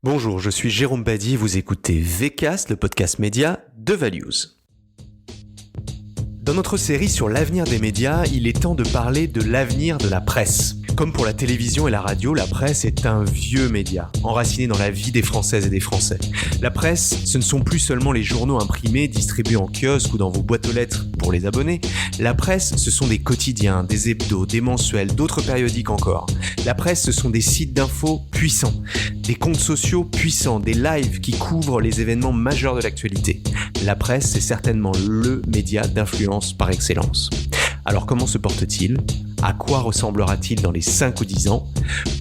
Bonjour, je suis Jérôme Badi, vous écoutez VCast, le podcast média de Values. Dans notre série sur l'avenir des médias, il est temps de parler de l'avenir de la presse. Comme pour la télévision et la radio, la presse est un vieux média, enraciné dans la vie des Françaises et des Français. La presse, ce ne sont plus seulement les journaux imprimés, distribués en kiosque ou dans vos boîtes aux lettres pour les abonnés. La presse, ce sont des quotidiens, des hebdos, des mensuels, d'autres périodiques encore. La presse, ce sont des sites d'infos puissants, des comptes sociaux puissants, des lives qui couvrent les événements majeurs de l'actualité. La presse, c'est certainement le média d'influence par excellence. Alors comment se porte-t-il ? À quoi ressemblera-t-il dans les 5 ou 10 ans ?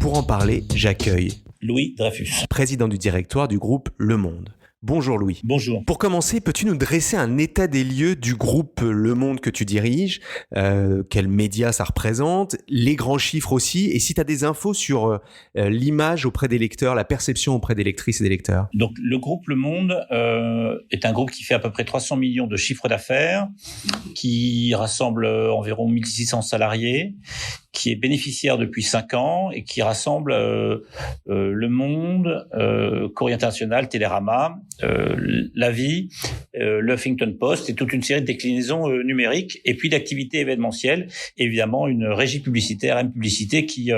Pour en parler, j'accueille Louis Dreyfus, président du directoire du groupe Le Monde. Bonjour Louis. Bonjour. Pour commencer, peux-tu nous dresser un état des lieux du groupe Le Monde que tu diriges ? Quels médias ça représente ? Les grands chiffres aussi. Et si tu as des infos sur l'image auprès des lecteurs, la perception auprès des lectrices et des lecteurs ? Donc le groupe Le Monde est un groupe qui fait à peu près 300 millions de chiffre d'affaires, qui rassemble environ 1600 salariés, qui est bénéficiaire depuis 5 ans et qui rassemble Le Monde, Courrier International, Télérama, La Vie, le Huffington Post et toute une série de déclinaisons numériques et puis d'activités événementielles. Évidemment, une régie publicitaire, M-Publicité, qui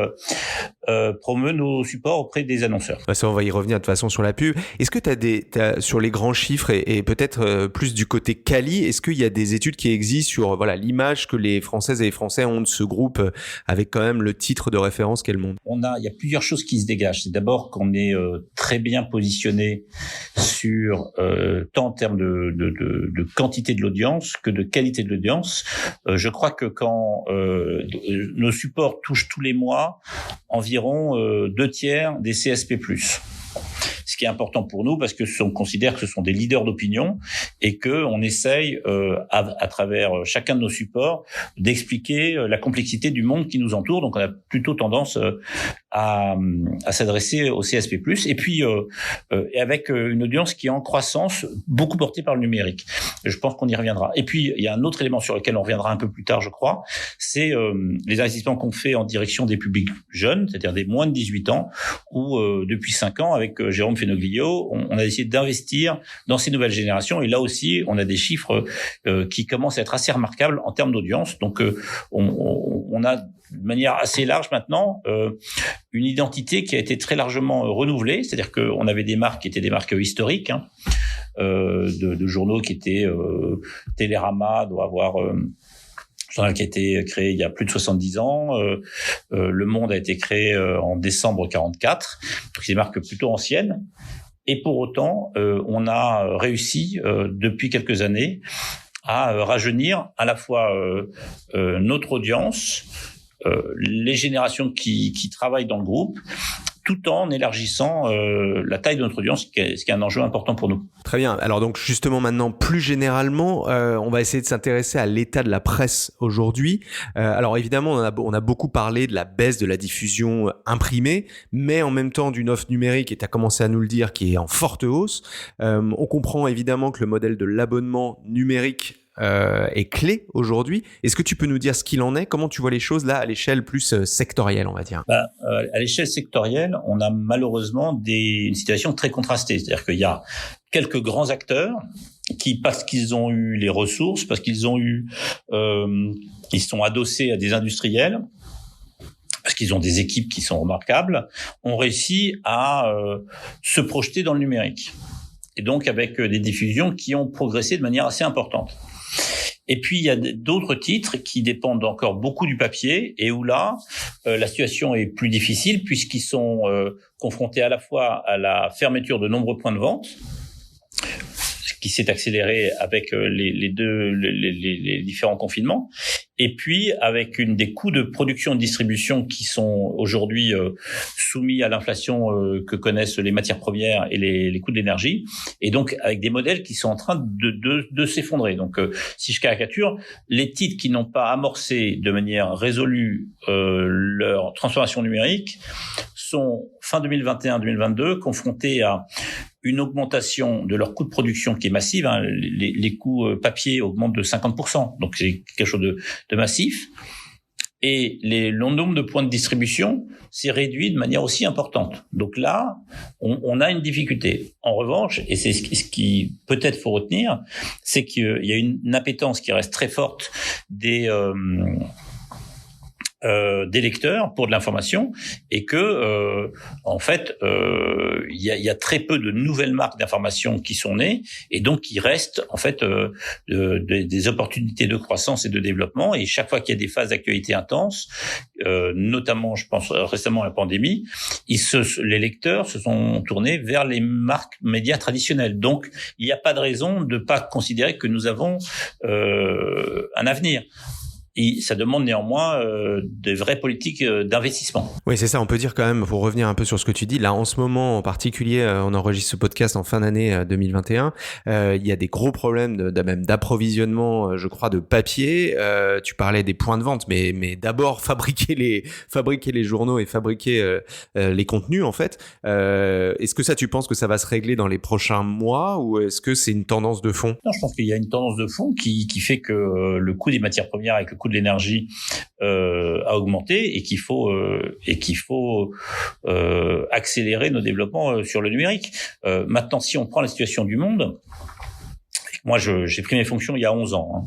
promeut nos supports auprès des annonceurs. Ça, on va y revenir de toute façon sur la pub. Est-ce que t'as sur les grands chiffres et peut-être plus du côté quali, est-ce qu'il y a des études qui existent sur l'image que les Françaises et les Français ont de ce groupe avec quand même le titre de référence qu'est Le Monde ? Il y a plusieurs choses qui se dégagent. C'est d'abord qu'on est très bien positionné sur tant en termes de quantité de l'audience que de qualité de l'audience. Je crois que quand nos supports touchent tous les mois environ 2/3 des CSP+. Ce qui est important pour nous parce que on considère que ce sont des leaders d'opinion et que on essaye à travers chacun de nos supports d'expliquer la complexité du monde qui nous entoure. Donc on a plutôt tendance à s'adresser au CSP+, et puis et avec une audience qui est en croissance, beaucoup portée par le numérique. Je pense qu'on y reviendra. Et puis il y a un autre élément sur lequel on reviendra un peu plus tard, je crois, c'est les investissements qu'on fait en direction des publics jeunes, c'est-à-dire des moins de 18 ans, où depuis 5 ans, avec Jérôme Fenoglio, on a décidé d'investir dans ces nouvelles générations. Et là aussi, on a des chiffres qui commencent à être assez remarquables en termes d'audience. Donc on a de manière assez large maintenant une identité qui a été très largement renouvelée, c'est-à-dire qu'on avait des marques qui étaient des marques historiques, de journaux qui étaient Télérama doit avoir journal qui a été créé il y a plus de 70 ans, Le Monde a été créé en décembre 44, donc c'est des marques plutôt anciennes. Et pour autant, on a réussi depuis quelques années à rajeunir à la fois notre audience, les générations qui travaillent dans le groupe, tout en élargissant la taille de notre audience, ce qui est un enjeu important pour nous. Très bien. Alors donc justement maintenant, plus généralement, on va essayer de s'intéresser à l'état de la presse aujourd'hui. Alors évidemment, on a beaucoup parlé de la baisse de la diffusion imprimée, mais en même temps d'une offre numérique, et tu as commencé à nous le dire, qui est en forte hausse. On comprend évidemment que le modèle de l'abonnement numérique est clé aujourd'hui. Est-ce que tu peux nous dire ce qu'il en est ? Comment tu vois les choses là à l'échelle plus sectorielle, on va dire ? À l'échelle sectorielle, on a malheureusement une situation très contrastée. C'est-à-dire qu'il y a quelques grands acteurs qui, parce qu'ils ont eu les ressources, parce qu'ils ont eu, ils sont adossés à des industriels, parce qu'ils ont des équipes qui sont remarquables, ont réussi à se projeter dans le numérique. Et donc avec des diffusions qui ont progressé de manière assez importante. Et puis, il y a d'autres titres qui dépendent encore beaucoup du papier et où là, la situation est plus difficile puisqu'ils sont confrontés à la fois à la fermeture de nombreux points de vente, qui s'est accéléré avec les différents confinements, et puis avec des coûts de production et de distribution qui sont aujourd'hui soumis à l'inflation que connaissent les matières premières et les coûts de l'énergie, et donc avec des modèles qui sont en train de s'effondrer. Donc si je caricature, les titres qui n'ont pas amorcé de manière résolue leur transformation numérique sont fin 2021-2022 confrontés à une augmentation de leur coût de production qui est massive. Les coûts papier augmentent de 50%, donc c'est quelque chose de massif. et le nombre de points de distribution s'est réduit de manière aussi importante. Donc là, on a une difficulté. En revanche, et c'est ce qui peut-être faut retenir, c'est qu'il y a une appétence qui reste très forte des lecteurs pour de l'information, et que en fait il y a très peu de nouvelles marques d'information qui sont nées, et donc il reste en fait des opportunités de croissance et de développement. Et chaque fois qu'il y a des phases d'actualité intenses, notamment je pense récemment à la pandémie, les lecteurs se sont tournés vers les marques médias traditionnelles. Donc il n'y a pas de raison de pas considérer que nous avons un avenir. Et ça demande néanmoins des vraies politiques d'investissement. Oui, c'est ça. On peut dire quand même, pour revenir un peu sur ce que tu dis, là en ce moment en particulier, on enregistre ce podcast en fin d'année 2021. Il y a des gros problèmes même d'approvisionnement, je crois, de papier. Tu parlais des points de vente, mais d'abord fabriquer les journaux et fabriquer les contenus en fait. Est-ce que ça, tu penses que ça va se régler dans les prochains mois, ou est-ce que c'est une tendance de fond? Non, je pense qu'il y a une tendance de fond qui fait que le coût des matières premières avec le coût de l'énergie a augmenté, et qu'il faut accélérer nos développements sur le numérique. Maintenant, si on prend la situation du monde, moi j'ai pris mes fonctions il y a 11 ans.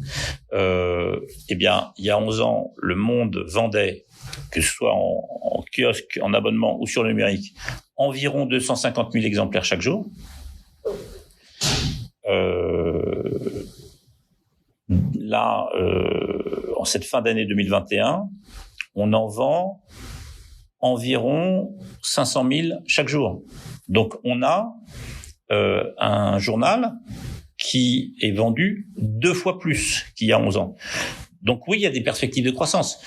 Eh bien, il y a 11 ans, le monde vendait, que ce soit en kiosque, en abonnement ou sur le numérique, environ 250 000 exemplaires chaque jour. Là, en cette fin d'année 2021, on en vend environ 500 000 chaque jour. Donc, on a un journal qui est vendu 2 fois plus qu'il y a 11 ans. Donc oui, il y a des perspectives de croissance.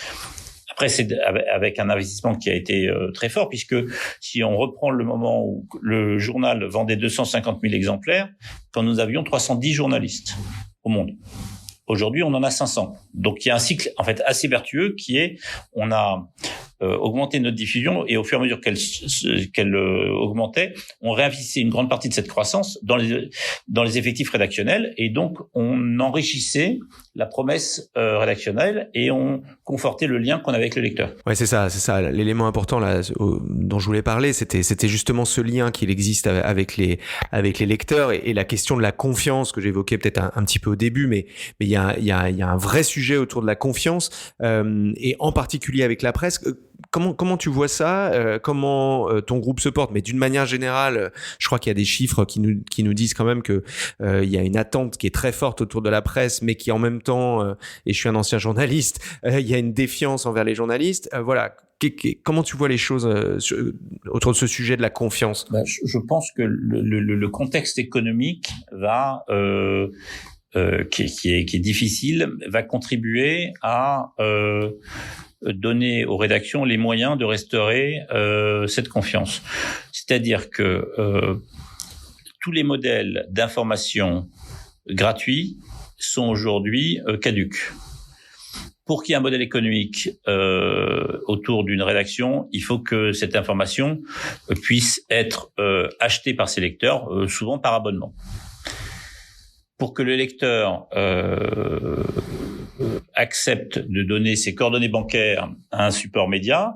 Après, c'est avec un investissement qui a été très fort, puisque si on reprend le moment où le journal vendait 250 000 exemplaires, quand nous avions 310 journalistes au monde. Aujourd'hui, on en a 500. Donc, il y a un cycle en fait assez vertueux qui est, on a augmenté notre diffusion, et au fur et à mesure qu'elle augmentait, on réinvestissait une grande partie de cette croissance dans les effectifs rédactionnels, et donc on enrichissait la promesse rédactionnelle, et on confortait le lien qu'on avait avec le lecteur. Ouais, c'est ça. L'élément important là dont je voulais parler, c'était justement ce lien qu'il existe avec les lecteurs, et la question de la confiance que j'évoquais peut-être un petit peu au début, mais il y a un vrai sujet autour de la confiance, et en particulier avec la presse. Comment tu vois ça? Comment ton groupe se porte? Mais d'une manière générale, je crois qu'il y a des chiffres qui nous disent quand même que il y a une attente qui est très forte autour de la presse, mais qui en même temps, et je suis un ancien journaliste, il y a une défiance envers les journalistes. Voilà. Comment tu vois les choses autour de ce sujet de la confiance? Je pense que le contexte économique va qui est difficile, va contribuer à donner aux rédactions les moyens de restaurer cette confiance. C'est-à-dire que tous les modèles d'information gratuits sont aujourd'hui caducs. Pour qu'il y ait un modèle économique autour d'une rédaction, il faut que cette information puisse être achetée par ses lecteurs, souvent par abonnement. Pour que le lecteur accepte de donner ses coordonnées bancaires à un support média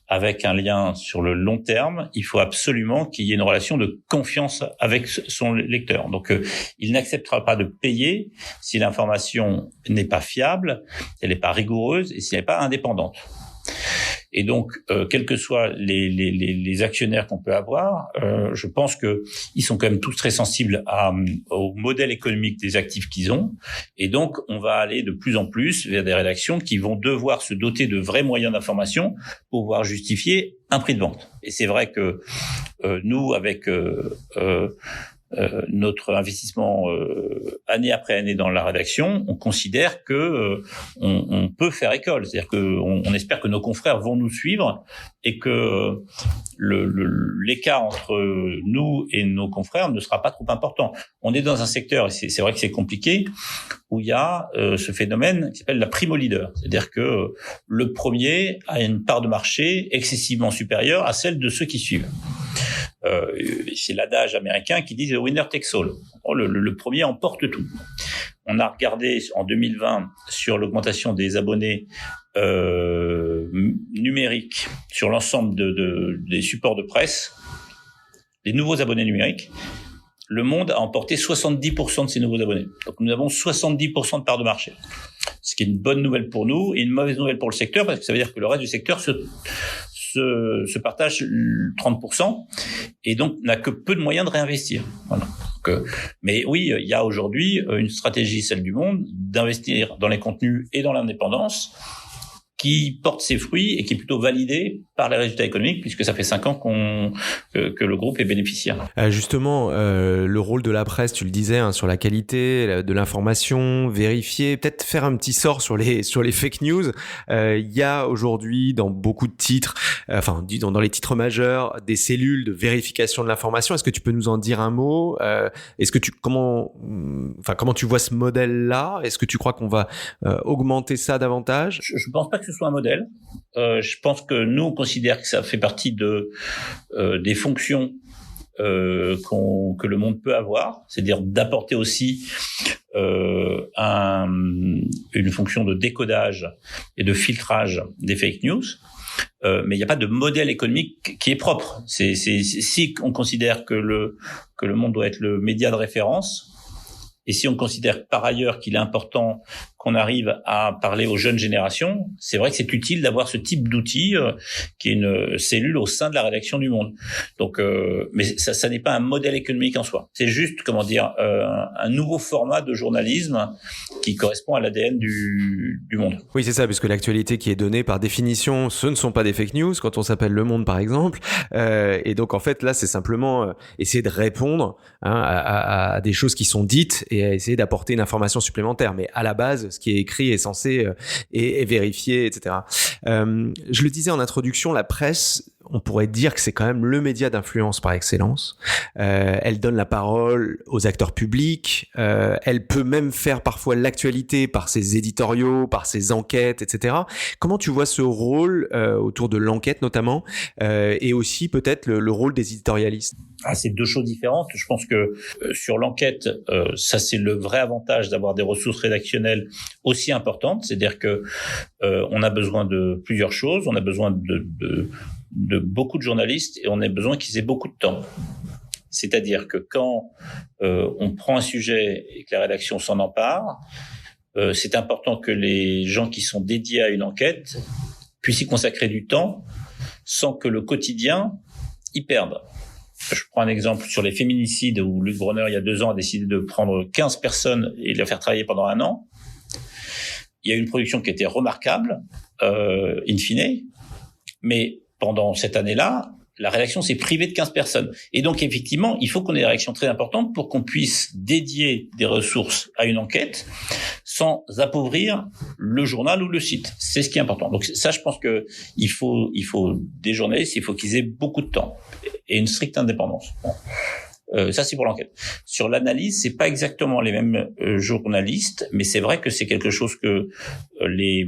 avec un lien sur le long terme, il faut absolument qu'il y ait une relation de confiance avec son lecteur. Donc, il n'acceptera pas de payer si l'information n'est pas fiable, elle n'est pas rigoureuse et si elle n'est pas indépendante. Et donc, quels que soient les actionnaires qu'on peut avoir, je pense que ils sont quand même tous très sensibles au modèle économique des actifs qu'ils ont. Et donc, on va aller de plus en plus vers des rédactions qui vont devoir se doter de vrais moyens d'information pour pouvoir justifier un prix de vente. Et c'est vrai que nous, avec notre investissement année après année dans la rédaction, on considère que on peut faire école, c'est-à-dire que on espère que nos confrères vont nous suivre et que l'écart entre nous et nos confrères ne sera pas trop important. On est dans un secteur, et c'est vrai que c'est compliqué, où il y a ce phénomène qui s'appelle la primo leader, c'est-à-dire que le premier a une part de marché excessivement supérieure à celle de ceux qui suivent. C'est l'adage américain qui dit « the winner takes all ». Le premier emporte tout. On a regardé en 2020 sur l'augmentation des abonnés numérique sur l'ensemble des supports de presse, les nouveaux abonnés numériques, Le Monde a emporté 70% de ses nouveaux abonnés. Donc nous avons 70% de part de marché. Ce qui est une bonne nouvelle pour nous et une mauvaise nouvelle pour le secteur, parce que ça veut dire que le reste du secteur se partage 30% et donc n'a que peu de moyens de réinvestir. Voilà. Donc, mais oui, il y a aujourd'hui une stratégie, celle du Monde, d'investir dans les contenus et dans l'indépendance, qui porte ses fruits et qui est plutôt validé par les résultats économiques, puisque ça fait 5 ans que le groupe est bénéficiaire. Justement, le rôle de la presse, tu le disais, hein, sur la qualité de l'information, vérifier, peut-être faire un petit sort sur les fake news. Il y a aujourd'hui dans beaucoup de titres, dans les titres majeurs, des cellules de vérification de l'information. Est-ce que tu peux nous en dire un mot ? Comment tu vois ce modèle-là ? Est-ce que tu crois qu'on va augmenter ça davantage ? Je pense pas que ce soit un modèle. Je pense que nous, on considère que ça fait partie des fonctions que le Monde peut avoir, c'est-à-dire d'apporter aussi une fonction de décodage et de filtrage des fake news. Mais il n'y a pas de modèle économique qui est propre. Si on considère que le Monde doit être le média de référence, et si on considère par ailleurs qu'il est important qu'on arrive à parler aux jeunes générations, c'est vrai que c'est utile d'avoir ce type d'outil qui est une cellule au sein de la rédaction du Monde. Donc, mais ça n'est pas un modèle économique en soi. C'est juste, un nouveau format de journalisme qui correspond à l'ADN du Monde. Oui, c'est ça, puisque l'actualité qui est donnée par définition, ce ne sont pas des fake news quand on s'appelle Le Monde, par exemple. Et donc, en fait, là, c'est simplement essayer de répondre à des choses qui sont dites et à essayer d'apporter une information supplémentaire. Mais à la base, ce qui est écrit est censé est vérifié, etc. Je le disais en introduction, la presse, on pourrait dire que c'est quand même le média d'influence par excellence. Elle donne la parole aux acteurs publics. Elle peut même faire parfois l'actualité par ses éditoriaux, par ses enquêtes, etc. Comment tu vois ce rôle autour de l'enquête notamment et aussi peut-être le rôle des éditorialistes ? C'est deux choses différentes. Je pense que sur l'enquête, ça c'est le vrai avantage d'avoir des ressources rédactionnelles aussi importantes. C'est-à-dire que on a besoin de plusieurs choses. On a besoin de beaucoup de journalistes et on a besoin qu'ils aient beaucoup de temps. C'est-à-dire que quand on prend un sujet et que la rédaction s'en empare, c'est important que les gens qui sont dédiés à une enquête puissent y consacrer du temps sans que le quotidien y perde. Je prends un exemple sur les féminicides où Luc Bronner, il y a 2 ans, a décidé de prendre 15 personnes et de les faire travailler pendant 1 an. Il y a eu une production qui était remarquable, in fine, mais pendant cette année-là, la rédaction s'est privée de 15 personnes. Et donc, effectivement, il faut qu'on ait des réactions très importantes pour qu'on puisse dédier des ressources à une enquête sans appauvrir le journal ou le site. C'est ce qui est important. Donc ça, je pense que il faut des journalistes, il faut qu'ils aient beaucoup de temps et une stricte indépendance. Ça, c'est pour l'enquête. Sur l'analyse, c'est pas exactement les mêmes journalistes, mais c'est vrai que c'est quelque chose que les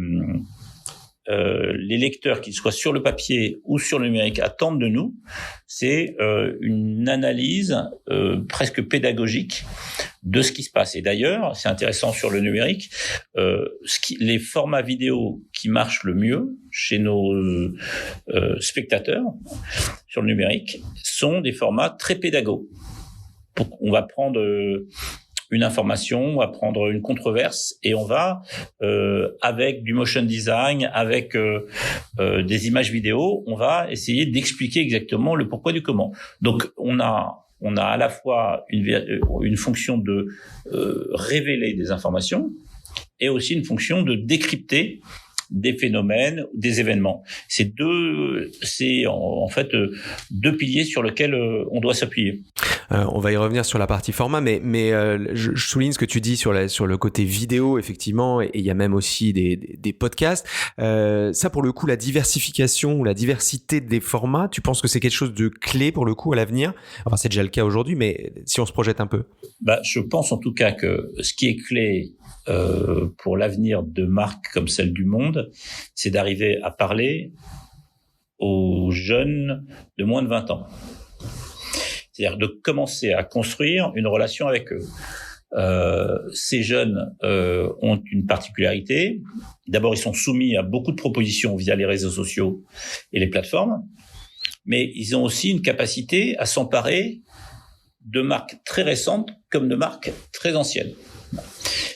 lecteurs, qu'ils soient sur le papier ou sur le numérique, attendent de nous, c'est une analyse presque pédagogique de ce qui se passe. Et d'ailleurs, c'est intéressant sur le numérique, les formats vidéo qui marchent le mieux chez nos spectateurs sur le numérique sont des formats très pédagogues. On va prendre une information, on va prendre une controverse et on va, avec du motion design, avec des images vidéo, on va essayer d'expliquer exactement le pourquoi du comment. Donc, on a à la fois une fonction de révéler des informations et aussi une fonction de décrypter des phénomènes, des événements. C'est en fait deux piliers sur lesquels on doit s'appuyer. On va y revenir sur la partie format, mais je souligne ce que tu dis sur le côté vidéo, effectivement, et il y a même aussi des podcasts. Ça, pour le coup, la diversification ou la diversité des formats, tu penses que c'est quelque chose de clé pour le coup à l'avenir ? Enfin, c'est déjà le cas aujourd'hui, mais si on se projette un peu. Je pense en tout cas que ce qui est clé pour l'avenir de marques comme celle du Monde, c'est d'arriver à parler aux jeunes de moins de 20 ans. C'est-à-dire de commencer à construire une relation avec eux. Ces jeunes ont une particularité. D'abord, ils sont soumis à beaucoup de propositions via les réseaux sociaux et les plateformes, mais ils ont aussi une capacité à s'emparer de marques très récentes comme de marques très anciennes.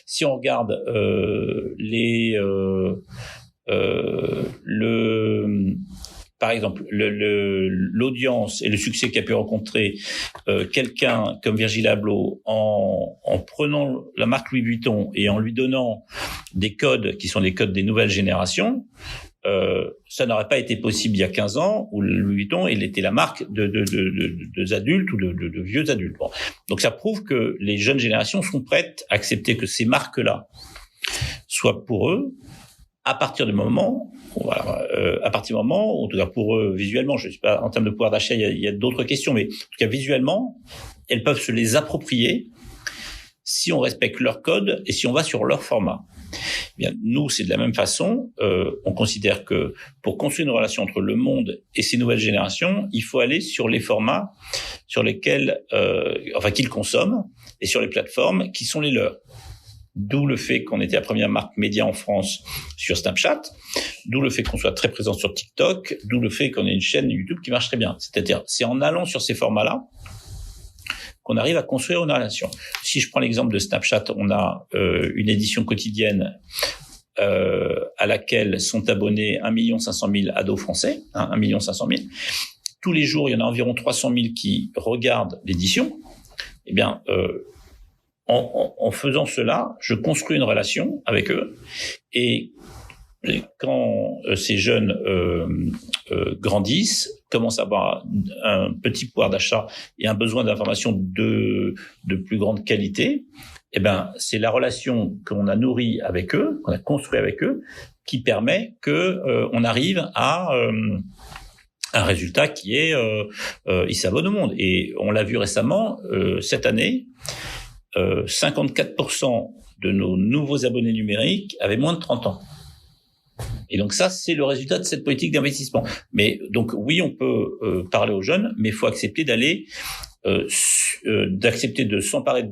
Si on regarde par exemple, l'audience et le succès qu'a pu rencontrer quelqu'un comme Virgil Abloh en prenant la marque Louis Vuitton et en lui donnant des codes qui sont les codes des nouvelles générations, ça n'aurait pas été possible il y a 15 ans où Louis Vuitton, il était la marque de adultes ou de vieux adultes. Bon. Donc ça prouve que les jeunes générations sont prêtes à accepter que ces marques-là soient pour eux à partir du moment, en tout cas pour eux visuellement, je ne sais pas, en termes de pouvoir d'achat, il y a d'autres questions, mais en tout cas visuellement, elles peuvent se les approprier si on respecte leur code et si on va sur leur format. Bien, nous, c'est de la même façon. On considère que pour construire une relation entre le monde et ces nouvelles générations, il faut aller sur les formats sur lesquels, qu'ils consomment et sur les plateformes qui sont les leurs. D'où le fait qu'on était la première marque média en France sur Snapchat, d'où le fait qu'on soit très présent sur TikTok, d'où le fait qu'on ait une chaîne YouTube qui marche très bien. C'est-à-dire, c'est en allant sur ces formats-là qu'on arrive à construire une relation. Si je prends l'exemple de Snapchat, on a une édition quotidienne à laquelle sont abonnés 1 500 000 ados français, 1 500 000. Tous les jours, il y en a environ 300 000 qui regardent l'édition. Eh bien, en faisant cela, je construis une relation avec eux. Et quand ces jeunes grandissent, commencent à avoir un petit pouvoir d'achat et un besoin d'information de plus grande qualité, eh ben, c'est la relation qu'on a nourrie avec eux, qu'on a construite avec eux, qui permet que on arrive à un résultat qui est ils s'abonnent au monde. Et on l'a vu récemment, cette année, 54% de nos nouveaux abonnés numériques avaient moins de 30 ans. Et donc ça, c'est le résultat de cette politique d'investissement. Mais donc oui, on peut parler aux jeunes, mais il faut accepter d'accepter de s'emparer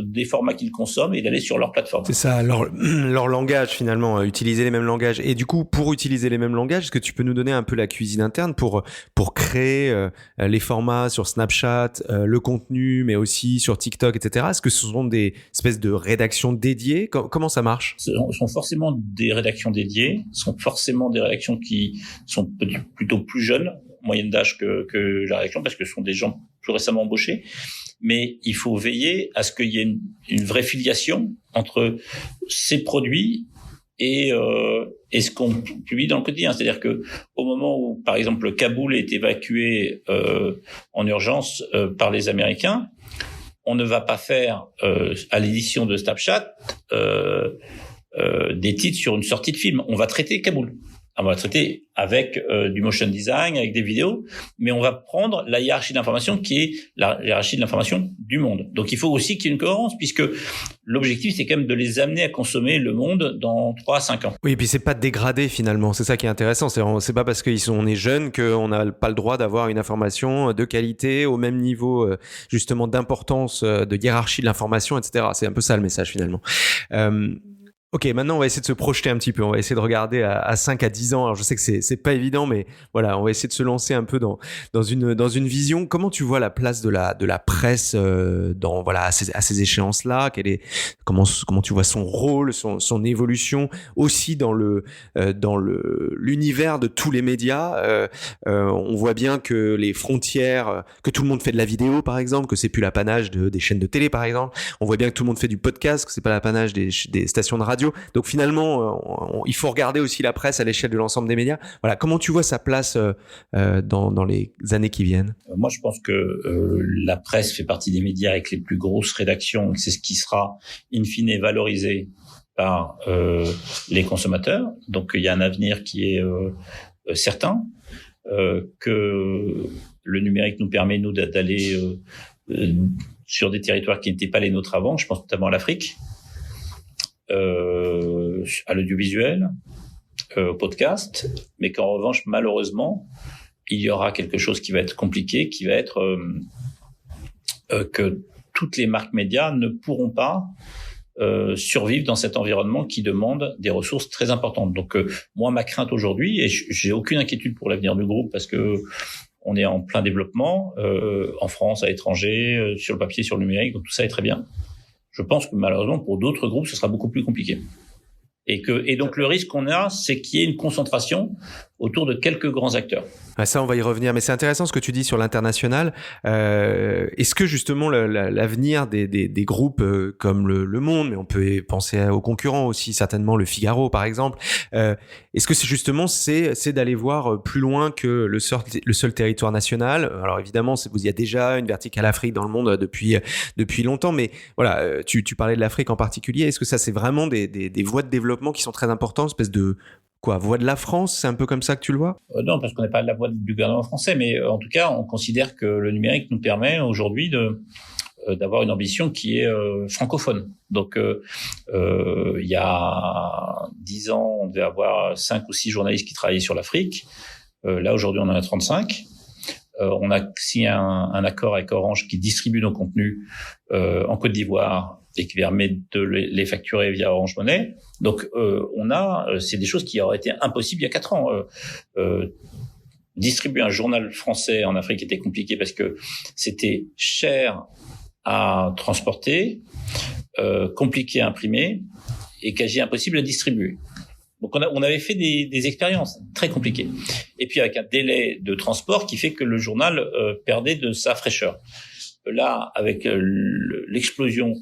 des formats qu'ils consomment et d'aller sur leur plateforme. C'est ça, leur langage finalement, utiliser les mêmes langages. Et du coup, pour utiliser les mêmes langages, est-ce que tu peux nous donner un peu la cuisine interne pour créer les formats sur Snapchat, le contenu, mais aussi sur TikTok, etc. Est-ce que ce sont des espèces de rédactions dédiées ? Comment ça marche ? Ce sont forcément des rédactions dédiées, ce sont forcément des rédactions qui sont plutôt plus jeunes, moyenne d'âge que la rédaction, parce que ce sont des gens plus récemment embauchés. Mais il faut veiller à ce qu'il y ait une vraie filiation entre ces produits et ce qu'on publie dans le quotidien. C'est-à-dire que au moment où, par exemple, Kaboul est évacué en urgence par les Américains, on ne va pas faire à l'édition de Snapchat des titres sur une sortie de film. On va traiter Kaboul. On va traiter avec du motion design, avec des vidéos, mais on va prendre la hiérarchie d'information qui est la hiérarchie de l'information du monde. Donc il faut aussi qu'il y ait une cohérence, puisque l'objectif, c'est quand même de les amener à consommer le monde dans 3 à 5 ans. Oui, et puis c'est pas dégradé finalement, c'est ça qui est intéressant. C'est pas parce qu'on est jeune qu'on n'a pas le droit d'avoir une information de qualité, au même niveau justement d'importance, de hiérarchie de l'information, etc. C'est un peu ça le message finalement. Ok, maintenant on va essayer de se projeter un petit peu, on va essayer de regarder à 5 à 10 ans. Alors je sais que c'est pas évident, mais voilà, on va essayer de se lancer un peu dans une vision. Comment tu vois la place de la presse à ces échéances-là ? Comment tu vois son rôle, son évolution aussi dans l'univers de tous les médias. On voit bien que les frontières, que tout le monde fait de la vidéo par exemple, que c'est plus l'apanage des chaînes de télé par exemple. On voit bien que tout le monde fait du podcast, que c'est pas l'apanage des stations de radio. Donc finalement, il faut regarder aussi la presse à l'échelle de l'ensemble des médias. Voilà, comment tu vois sa place dans les années qui viennent ? Moi, je pense que la presse fait partie des médias avec les plus grosses rédactions. C'est ce qui sera in fine valorisé par les consommateurs. Donc il y a un avenir qui est certain, que le numérique nous permet nous d'aller sur des territoires qui n'étaient pas les nôtres avant. Je pense notamment à l'Afrique. À l'audiovisuel, au podcast, mais qu'en revanche, malheureusement, il y aura quelque chose qui va être compliqué, qui va être que toutes les marques médias ne pourront pas survivre dans cet environnement qui demande des ressources très importantes. Donc moi, ma crainte aujourd'hui, et j'ai aucune inquiétude pour l'avenir du groupe parce que on est en plein développement en France, à l'étranger, sur le papier, sur le numérique, donc tout ça est très bien. Je pense que malheureusement pour d'autres groupes, ce sera beaucoup plus compliqué. Et donc le risque qu'on a, c'est qu'il y ait une concentration autour de quelques grands acteurs. Ah, ça, on va y revenir. Mais c'est intéressant ce que tu dis sur l'international. Est-ce que justement l'avenir des groupes comme le Monde, mais on peut penser aux concurrents aussi, certainement le Figaro par exemple, est-ce que c'est d'aller voir plus loin que le seul territoire national? Alors évidemment, il y a déjà une verticale Afrique dans le monde depuis longtemps, mais voilà, tu parlais de l'Afrique en particulier. Est-ce que ça, c'est vraiment des voies de développement qui sont très importantes, espèce de voix de la France, c'est un peu comme ça que tu le vois? Non, parce qu'on n'est pas la voix du gouvernement français, mais en tout cas, on considère que le numérique nous permet aujourd'hui d'avoir une ambition qui est francophone. Donc, il y a 10 ans, on devait avoir 5 ou 6 journalistes qui travaillaient sur l'Afrique. Là, aujourd'hui, on en a 35. On a signé un accord avec Orange qui distribue nos contenus en Côte d'Ivoire et qui permet de les facturer via Orange Money. Donc, c'est des choses qui auraient été impossibles il y a 4 ans. Distribuer un journal français en Afrique était compliqué parce que c'était cher à transporter, compliqué à imprimer et quasi impossible à distribuer. Donc on avait fait des expériences très compliquées. Et puis avec un délai de transport qui fait que le journal perdait de sa fraîcheur. Là, avec l'explosion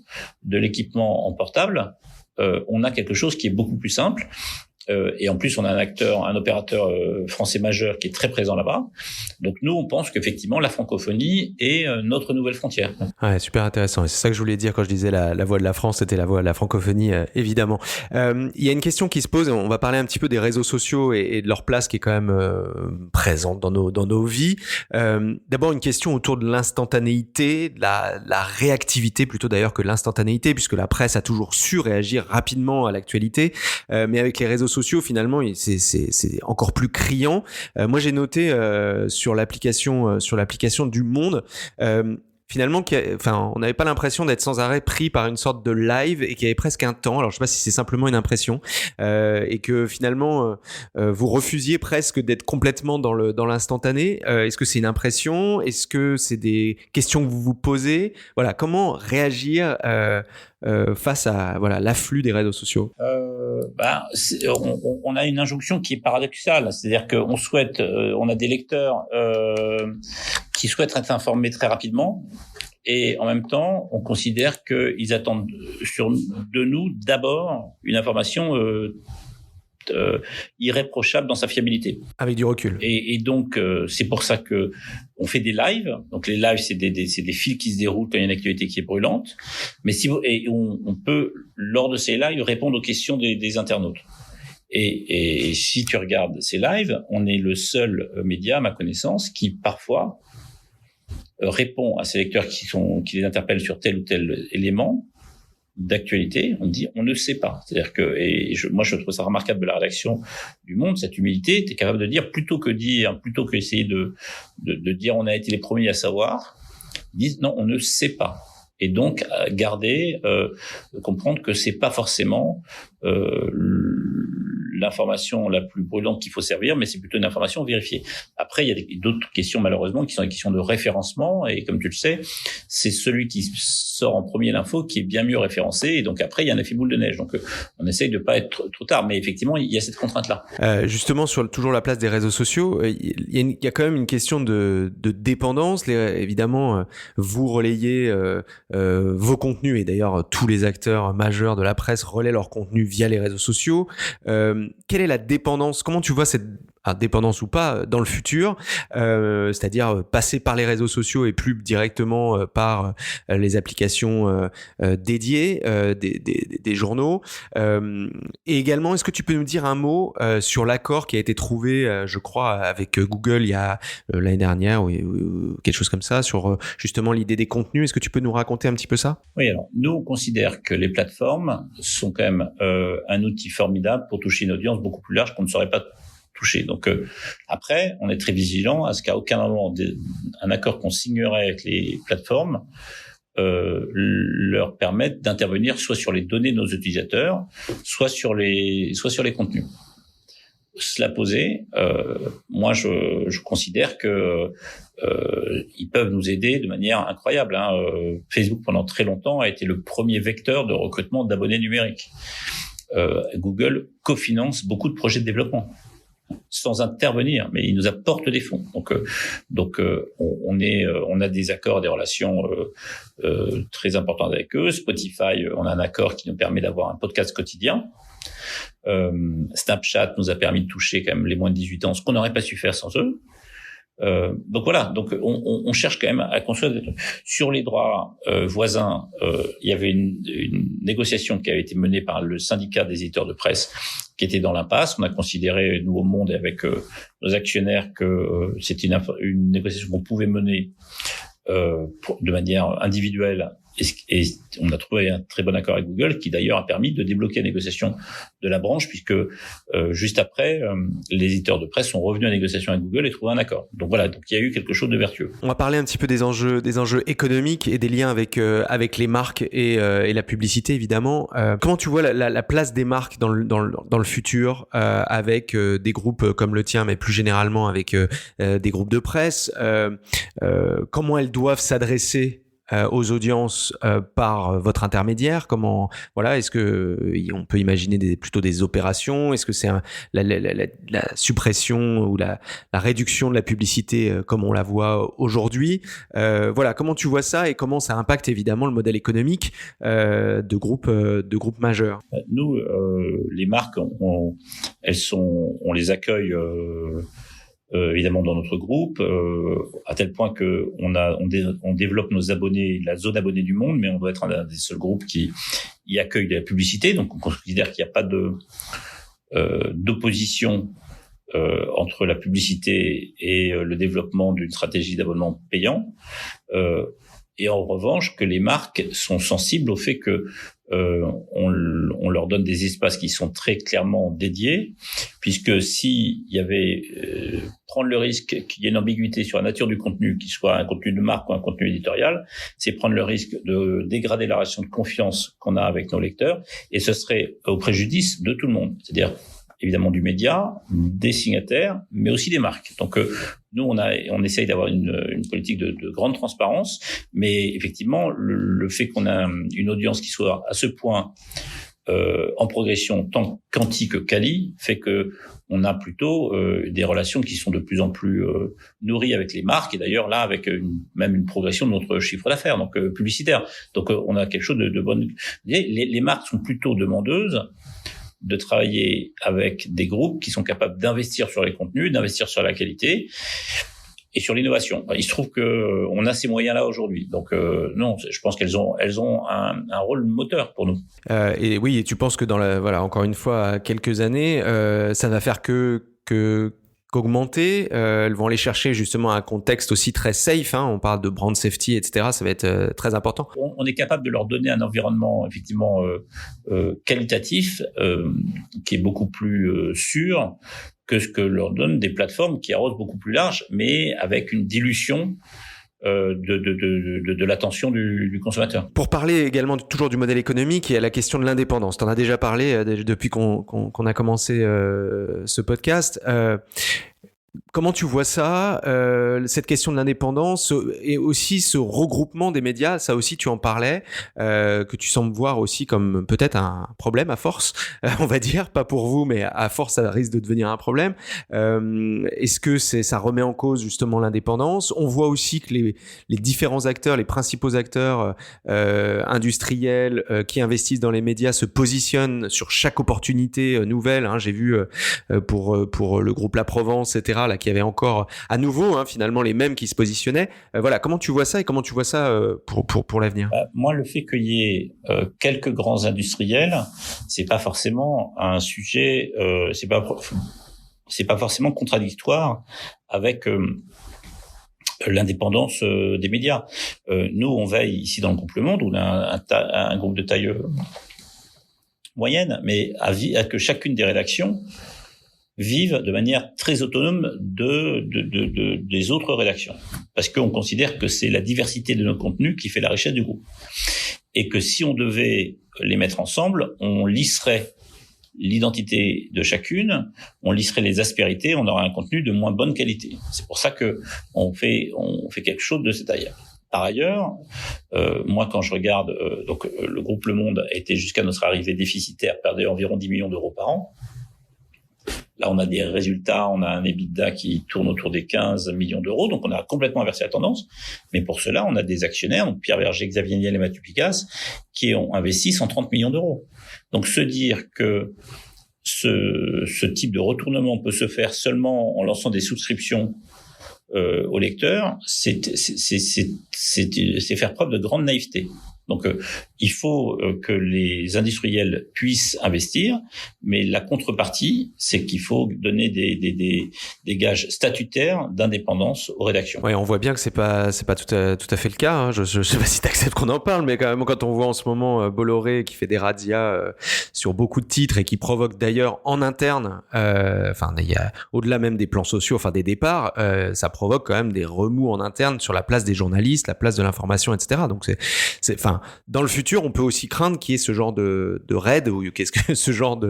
de l'équipement en portable, on a quelque chose qui est beaucoup plus simple. Et en plus, on a un opérateur français majeur qui est très présent là-bas. Donc nous, on pense qu'effectivement, la francophonie est notre nouvelle frontière. Ouais, super intéressant. Et c'est ça que je voulais dire quand je disais la voix de la France, c'était la voix de la francophonie, évidemment. Il y a une question qui se pose, on va parler un petit peu des réseaux sociaux et de leur place qui est quand même présente dans nos vies. D'abord, une question autour de l'instantanéité, de la réactivité plutôt d'ailleurs que l'instantanéité, puisque la presse a toujours su réagir rapidement à l'actualité. Mais avec les réseaux sociaux, finalement, c'est encore plus criant. Moi, j'ai noté sur l'application du Monde, finalement, on n'avait pas l'impression d'être sans arrêt pris par une sorte de live et qu'il y avait presque un temps. Alors, je sais pas si c'est simplement une impression et que finalement, vous refusiez presque d'être complètement dans l'instantané. Est-ce que c'est une impression? Est-ce que c'est des questions que vous vous posez? Voilà, comment réagir face à l'afflux des réseaux sociaux? On a une injonction qui est paradoxale, c'est-à-dire qu'on souhaite, on a des lecteurs qui souhaitent être informés très rapidement, et en même temps, on considère qu'ils attendent de nous d'abord une information irréprochable dans sa fiabilité. Avec du recul. Et donc, c'est pour ça que on fait des lives. Donc, les lives, c'est des fils qui se déroulent quand il y a une actualité qui est brûlante. Mais on peut, lors de ces lives, répondre aux questions des internautes. Et si tu regardes ces lives, on est le seul média, à ma connaissance, qui parfois répond à ces lecteurs qui les interpellent sur tel ou tel élément d'actualité. On dit on ne sait pas. C'est-à-dire que moi je trouve ça remarquable de la rédaction du Monde, cette humilité. Tu es capable de dire plutôt que essayer de dire on a été les premiers à savoir, ils disent non, on ne sait pas. Et donc comprendre que c'est pas forcément l'information la plus brûlante qu'il faut servir, mais c'est plutôt une information vérifiée. Après, il y a d'autres questions, malheureusement, qui sont des questions de référencement, et comme tu le sais, c'est celui qui sort en premier l'info qui est bien mieux référencé, et donc après, il y a un effet boule de neige. Donc, on essaye de pas être trop tard, mais effectivement, il y a cette contrainte-là. Justement, sur toujours la place des réseaux sociaux, il y a quand même une question de dépendance. Évidemment, vous relayez vos contenus, et d'ailleurs, tous les acteurs majeurs de la presse relaient leurs contenus via les réseaux sociaux. Quelle est la dépendance? Comment tu vois cette dépendance ou pas dans le futur, c'est-à-dire passer par les réseaux sociaux et plus directement par les applications dédiées des journaux. Et également, est-ce que tu peux nous dire un mot sur l'accord qui a été trouvé, je crois, avec Google il y a l'année dernière ou quelque chose comme ça, sur justement l'idée des contenus? Est-ce que tu peux nous raconter un petit peu ça? Oui, alors nous on considère que les plateformes sont quand même un outil formidable pour toucher une audience beaucoup plus large qu'on ne saurait pas toucher. Donc après, on est très vigilant à ce qu'à aucun moment un accord qu'on signerait avec les plateformes leur permettent d'intervenir soit sur les données de nos utilisateurs, soit sur les contenus. Cela posé, moi je considère que ils peuvent nous aider de manière incroyable. Facebook pendant très longtemps a été le premier vecteur de recrutement d'abonnés numériques. Google cofinance beaucoup de projets de développement sans intervenir, mais il nous apporte des fonds. Donc on a des accords, des relations très importantes avec eux. Spotify, on a un accord qui nous permet d'avoir un podcast quotidien. Snapchat nous a permis de toucher quand même les moins de 18 ans, ce qu'on n'aurait pas su faire sans eux. Donc voilà, on cherche quand même à construire sur les droits voisins. Il y avait une négociation qui avait été menée par le syndicat des éditeurs de presse qui était dans l'impasse. On a considéré, nous au Monde, avec nos actionnaires, que c'était une négociation qu'on pouvait mener de manière individuelle. Et on a trouvé un très bon accord avec Google, qui d'ailleurs a permis de débloquer la négociation de la branche, puisque juste après, les éditeurs de presse sont revenus à la négociation avec Google et trouvé un accord. Donc voilà, donc il y a eu quelque chose de vertueux. On va parler un petit peu des enjeux économiques et des liens avec les marques et la publicité, évidemment. Comment tu vois la place des marques dans le futur, avec des groupes comme le tien, mais plus généralement avec des groupes de presse, comment elles doivent s'adresser aux audiences par votre intermédiaire? Comment, voilà, est-ce que on peut imaginer plutôt des opérations? Est-ce que c'est la suppression ou la réduction de la publicité comme on la voit aujourd'hui? Voilà, comment tu vois ça et comment ça impacte évidemment le modèle économique de groupes majeurs? Nous, les marques, on les accueille évidemment dans notre groupe, à tel point que on développe nos abonnés, la zone abonnée du monde, mais on doit être un des seuls groupes qui y accueille de la publicité. Donc on considère qu'il n'y a pas d'opposition entre la publicité et le développement d'une stratégie d'abonnement payant. Et en revanche, que les marques sont sensibles au fait que on leur donne des espaces qui sont très clairement dédiés, puisque s'il y avait prendre le risque qu'il y ait une ambiguïté sur la nature du contenu, qu'il soit un contenu de marque ou un contenu éditorial, c'est prendre le risque de dégrader la relation de confiance qu'on a avec nos lecteurs, et ce serait au préjudice de tout le monde, c'est-à-dire évidemment du média, des signataires, mais aussi des marques. Donc nous, on essaye d'avoir une politique de grande transparence, mais effectivement, le fait qu'on a une audience qui soit à ce point en progression tant quanti que quali fait que on a plutôt des relations qui sont de plus en plus nourries avec les marques, et d'ailleurs là avec même une progression de notre chiffre d'affaires, donc publicitaire. Donc on a quelque chose de bonne. Les marques sont plutôt demandeuses de travailler avec des groupes qui sont capables d'investir sur les contenus, d'investir sur la qualité et sur l'innovation. Il se trouve que on a ces moyens-là aujourd'hui. Donc non, je pense qu'elles ont un rôle moteur pour nous. Et oui, et tu penses que voilà, encore une fois, à quelques années, ça ne va faire qu'augmenter, elles vont aller chercher justement un contexte aussi très safe, on parle de brand safety, etc. Ça va être très important. On est capable de leur donner un environnement effectivement qualitatif qui est beaucoup plus sûr que ce que leur donnent des plateformes qui arrosent beaucoup plus large, mais avec une dilution de l'attention du consommateur. Pour parler également toujours du modèle économique et à la question de l'indépendance, tu en as déjà parlé depuis qu'on a commencé ce podcast. Comment tu vois ça, cette question de l'indépendance et aussi ce regroupement des médias, ça aussi tu en parlais, que tu sembles voir aussi comme peut-être un problème à force, on va dire, pas pour vous, mais à force ça risque de devenir un problème. Est-ce que ça remet en cause justement l'indépendance? On voit aussi que les différents acteurs, les principaux acteurs industriels qui investissent dans les médias se positionnent sur chaque opportunité nouvelle. J'ai vu pour le groupe La Provence, etc., là, qui avait encore à nouveau finalement les mêmes qui se positionnaient. Voilà, comment tu vois ça et comment tu vois ça pour l'avenir? Moi, le fait qu'il y ait quelques grands industriels, c'est pas forcément un sujet, c'est pas forcément contradictoire avec l'indépendance des médias. Nous, on veille ici dans le groupe Le Monde, où on a un groupe de taille moyenne, mais à que chacune des rédactions vivent de manière très autonome des autres rédactions. Parce qu'on considère que c'est la diversité de nos contenus qui fait la richesse du groupe. Et que si on devait les mettre ensemble, on lisserait l'identité de chacune, on lisserait les aspérités, on aurait un contenu de moins bonne qualité. C'est pour ça que on fait quelque chose de cette taille. Par ailleurs, moi quand je regarde, le groupe Le Monde a été jusqu'à notre arrivée déficitaire, perdait environ 10 millions d'euros par an. Là, on a des résultats, on a un EBITDA qui tourne autour des 15 millions d'euros, donc on a complètement inversé la tendance. Mais pour cela, on a des actionnaires, donc Pierre Berger, Xavier Niel et Mathieu Picasse, qui ont investi 130 millions d'euros. Donc se dire que ce type de retournement peut se faire seulement en lançant des souscriptions aux lecteurs, c'est faire preuve de grande naïveté. Donc, il faut que les industriels puissent investir, mais la contrepartie, c'est qu'il faut donner des gages statutaires d'indépendance aux rédactions. Ouais, on voit bien que c'est pas tout à fait le cas. Hein. Je sais pas si t'acceptes qu'on en parle, mais quand même, quand on voit en ce moment Bolloré qui fait des razzias sur beaucoup de titres et qui provoque d'ailleurs en interne, il y a au-delà même des plans sociaux, des départs, ça provoque quand même des remous en interne sur la place des journalistes, la place de l'information, etc. Donc dans le futur, on peut aussi craindre qu'il y ait ce genre de raid ou ce genre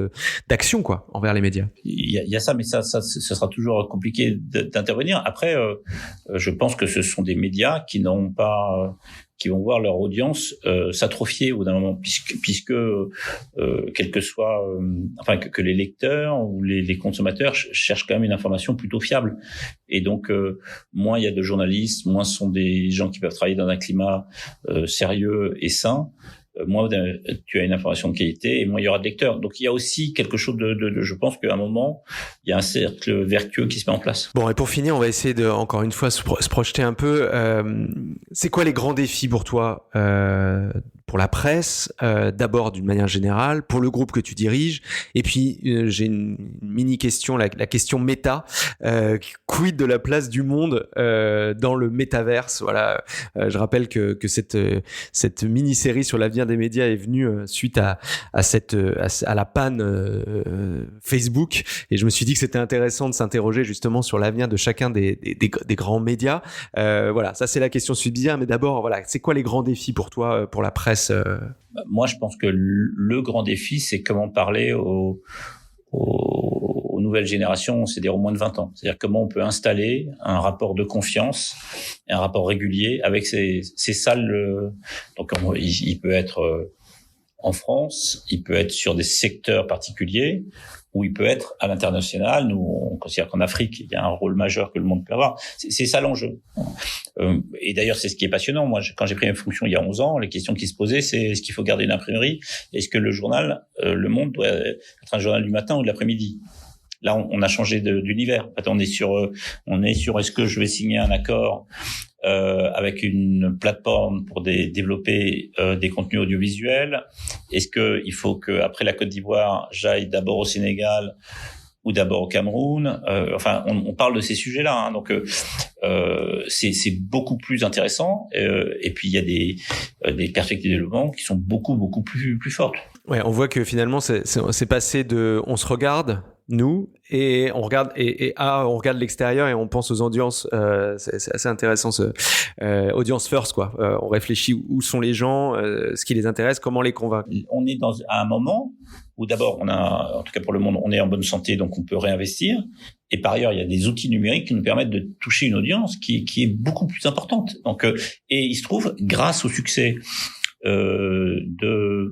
d'action, quoi, envers les médias. Il y a ça, mais ça sera toujours compliqué d'intervenir. Après, je pense que ce sont des médias qui n'ont pas, qui vont voir leur audience s'atrophier au bout d'un moment, puisque quel que soit, que les lecteurs ou les consommateurs cherchent quand même une information plutôt fiable. Et donc, moins il y a de journalistes, moins ce sont des gens qui peuvent travailler dans un climat sérieux et sain, moins tu as une information de qualité et moins il y aura de lecteurs. Donc il y a aussi quelque chose de je pense qu'à un moment, il y a un cercle vertueux qui se met en place. Bon, et pour finir, on va essayer de, encore une fois, se projeter un peu. C'est quoi les grands défis pour toi, pour la presse, d'abord d'une manière générale, pour le groupe que tu diriges, et puis j'ai une mini question, la question méta, quid de la place du monde dans le métaverse. Voilà, je rappelle que cette mini-série sur l'avenir des médias est venue suite à la panne Facebook, et je me suis dit que c'était intéressant de s'interroger justement sur l'avenir de chacun des grands médias. Voilà, ça c'est la question subsidiaire, mais d'abord, voilà, c'est quoi les grands défis pour toi, pour la presse? Moi, je pense que le grand défi, c'est comment parler aux nouvelles générations, c'est-à-dire aux moins de 20 ans. C'est-à-dire comment on peut installer un rapport de confiance et un rapport régulier avec ces salles. Donc, il peut être en France, il peut être sur des secteurs particuliers, ou il peut être à l'international. Nous, on considère qu'en Afrique, il y a un rôle majeur que le monde peut avoir. C'est ça l'enjeu. Et d'ailleurs, c'est ce qui est passionnant. Moi, quand j'ai pris mes fonctions il y a 11 ans, les questions qui se posaient, c'est est-ce qu'il faut garder une imprimerie? Est-ce que le journal, Le Monde, doit être un journal du matin ou de l'après-midi? Là, on a changé d'univers. En fait, on est sur est-ce que je vais signer un accord avec une plateforme pour développer des contenus audiovisuels? Est-ce que il faut que après la Côte d'Ivoire, j'aille d'abord au Sénégal ou d'abord au Cameroun? On parle de ces sujets-là, hein, donc c'est beaucoup plus intéressant. Et puis il y a des perspectives de développement qui sont beaucoup plus fortes. Ouais, on voit que finalement c'est passé de on se regarde nous et on regarde on regarde l'extérieur et on pense aux audiences. C'est assez intéressant, audience first, quoi. On réfléchit où sont les gens, ce qui les intéresse, comment les convaincre. On est à un moment où d'abord en tout cas pour Le Monde, on est en bonne santé, donc on peut réinvestir. Et par ailleurs, il y a des outils numériques qui nous permettent de toucher une audience qui est beaucoup plus importante. Donc et il se trouve, grâce au succès de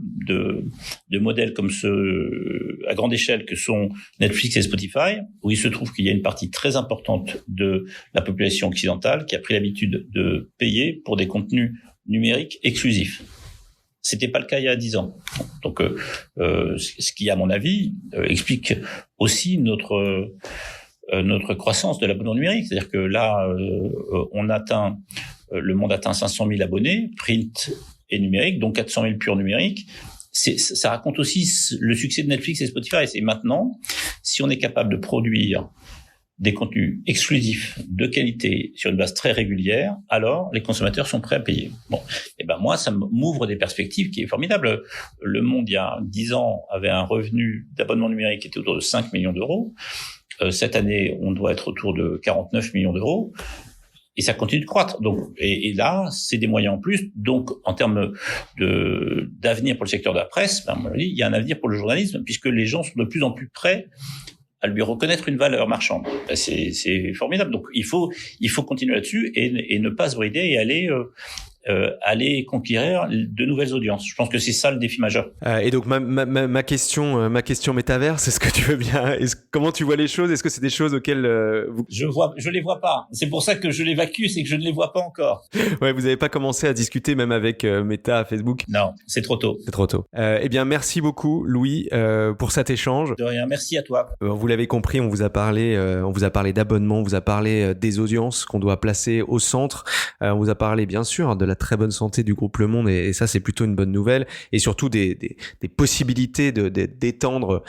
modèles comme ceux à grande échelle que sont Netflix et Spotify, où il se trouve qu'il y a une partie très importante de la population occidentale qui a pris l'habitude de payer pour des contenus numériques exclusifs. C'était pas le cas il y a 10 ans. Donc, ce qui, à mon avis, explique aussi notre croissance de l'abonnement numérique. C'est-à-dire que là, Le Monde atteint 500 000 abonnés, print et numérique, donc 400 000 purs numériques. Ça raconte aussi le succès de Netflix et Spotify. Et maintenant, si on est capable de produire des contenus exclusifs de qualité sur une base très régulière, alors les consommateurs sont prêts à payer. Bon, et ben moi, ça m'ouvre des perspectives qui est formidable. Le Monde, il y a 10 ans, avait un revenu d'abonnement numérique qui était autour de 5 millions d'euros. Cette année, on doit être autour de 49 millions d'euros. Et ça continue de croître. Donc, et là, c'est des moyens en plus. Donc, en termes d'avenir pour le secteur de la presse, à mon avis, il y a un avenir pour le journalisme, puisque les gens sont de plus en plus prêts à lui reconnaître une valeur marchande. C'est formidable. Donc, il faut continuer là-dessus et ne pas se brider et aller conquérir de nouvelles audiences. Je pense que c'est ça le défi majeur. Et donc ma question métaverse, est-ce que tu veux bien, comment tu vois les choses? Est-ce que c'est des choses auxquelles je les vois pas. C'est pour ça que je l'évacue, c'est que je ne les vois pas encore. Ouais, vous n'avez pas commencé à discuter même avec Meta, Facebook? Non, c'est trop tôt. C'est trop tôt. Eh bien, merci beaucoup, Louis, pour cet échange. De rien, merci à toi. Vous l'avez compris, on vous a parlé d'abonnement, on vous a parlé des audiences qu'on doit placer au centre. On vous a parlé, bien sûr, de la très bonne santé du groupe Le Monde, et ça, c'est plutôt une bonne nouvelle, et surtout des possibilités d'étendre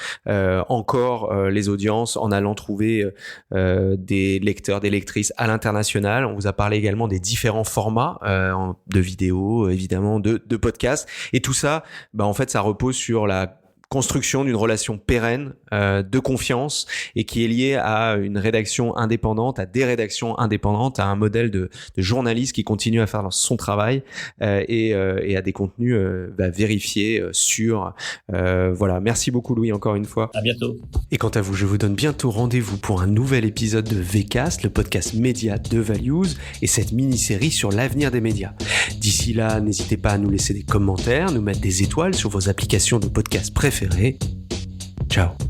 encore les audiences en allant trouver des lecteurs, des lectrices à l'international. On vous a parlé également des différents formats de vidéos, évidemment, de podcasts, et tout ça, en fait, ça repose sur la construction d'une relation pérenne, de confiance, et qui est liée à une rédaction indépendante, à des rédactions indépendantes, à un modèle de journaliste qui continue à faire son travail, et à des contenus vérifiés, sûrs. Voilà, merci beaucoup, Louis, encore une fois. À bientôt. Et quant à vous, je vous donne bientôt rendez-vous pour un nouvel épisode de VCast, le podcast média de Values, et cette mini-série sur l'avenir des médias. D'ici là, n'hésitez pas à nous laisser des commentaires, nous mettre des étoiles sur vos applications de podcast préférées. Ciao.